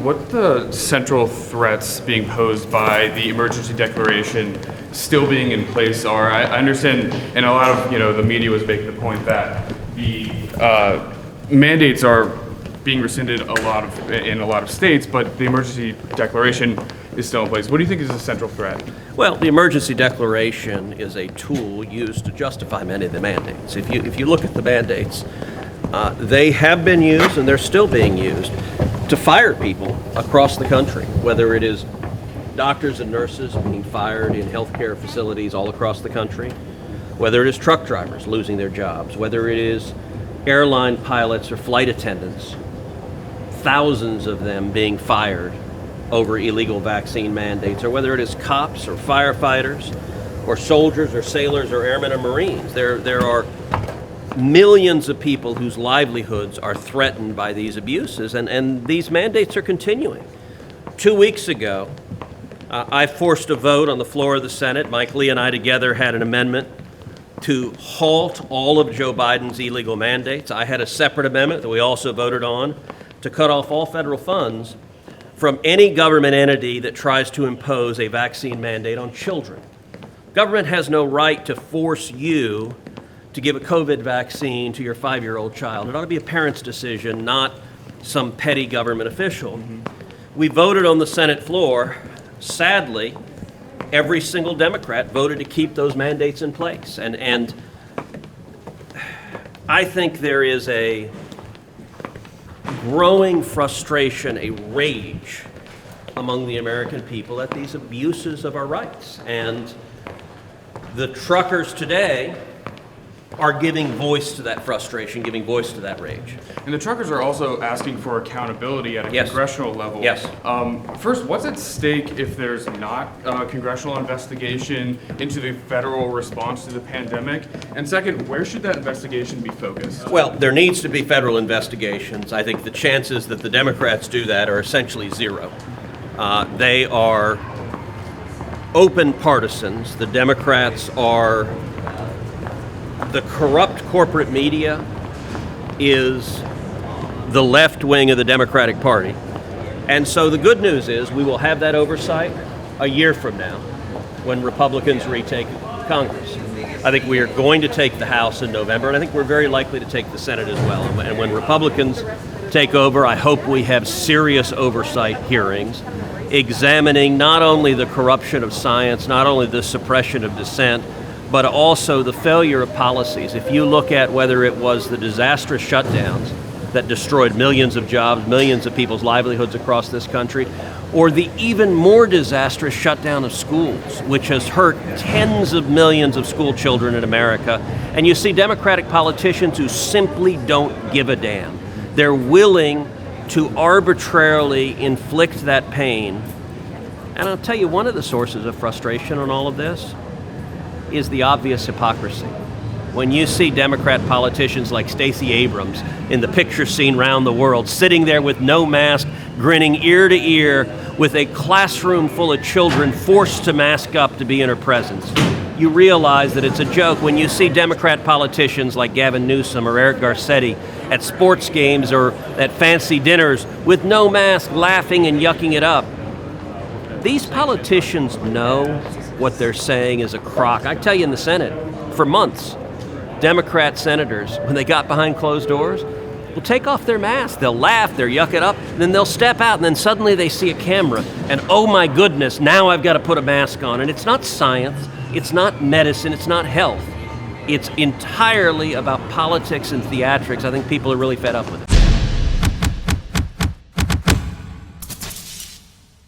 what the central threats being posed by the emergency declaration still being in place are? I understand, and a lot of the media was making the point that the mandates are being rescinded in a lot of states, but the emergency declaration is still in place. What do you think is the central threat? Well, the emergency declaration is a tool used to justify many of the mandates. If you look at the mandates, they have been used and they're still being used to fire people across the country, whether it is doctors and nurses being fired in healthcare facilities all across the country, whether it is truck drivers losing their jobs, whether it is airline pilots or flight attendants, thousands of them being fired over illegal vaccine mandates, or whether it is cops or firefighters or soldiers or sailors or airmen or Marines. There are millions of people whose livelihoods are threatened by these abuses, and these mandates are continuing. 2 weeks ago, I forced a vote on the floor of the Senate. Mike Lee and I together had an amendment to halt all of Joe Biden's illegal mandates. I had a separate amendment that we also voted on to cut off all federal funds from any government entity that tries to impose a vaccine mandate on children. Government has no right to force you to give a COVID vaccine to your 5-year-old child. It ought to be a parent's decision, not some petty government official. We voted on the Senate floor. Sadly, every single Democrat voted to keep those mandates in place. And I think there is a growing frustration, a rage among the American people at these abuses of our rights. And the truckers today are giving voice to that frustration, giving voice to that rage. And the truckers are also asking for accountability at a Yes. congressional level. Yes. First, what's at stake if there's not a congressional investigation into the federal response to the pandemic? And second, where should that investigation be focused? Well, there needs to be federal investigations. I think the chances that the Democrats do that are essentially zero. They are open partisans. The Democrats are the corrupt corporate media is the left wing of the Democratic Party. And so the good news is we will have that oversight a year from now when Republicans retake Congress. I think we are going to take the House in November, and I think we're very likely to take the Senate as well. And when Republicans take over, I hope we have serious oversight hearings examining not only the corruption of science, not only the suppression of dissent, but also the failure of policies. If you look at whether it was the disastrous shutdowns that destroyed millions of jobs, millions of people's livelihoods across this country, or the even more disastrous shutdown of schools, which has hurt tens of millions of school children in America, and you see Democratic politicians who simply don't give a damn. They're willing to arbitrarily inflict that pain. And I'll tell you, one of the sources of frustration on all of this is the obvious hypocrisy. When you see Democrat politicians like Stacey Abrams in the picture seen around the world, sitting there with no mask, grinning ear to ear, with a classroom full of children forced to mask up to be in her presence, you realize that it's a joke. When you see Democrat politicians like Gavin Newsom or Eric Garcetti at sports games or at fancy dinners with no mask, laughing and yucking it up, these politicians know what they're saying is a crock. I tell you, in the Senate, for months, Democrat senators, when they got behind closed doors, will take off their masks. They'll laugh, they'll yuck it up, and then they'll step out, and then suddenly they see a camera, and oh my goodness, now I've got to put a mask on. And it's not science, it's not medicine, it's not health. It's entirely about politics and theatrics. I think people are really fed up with it.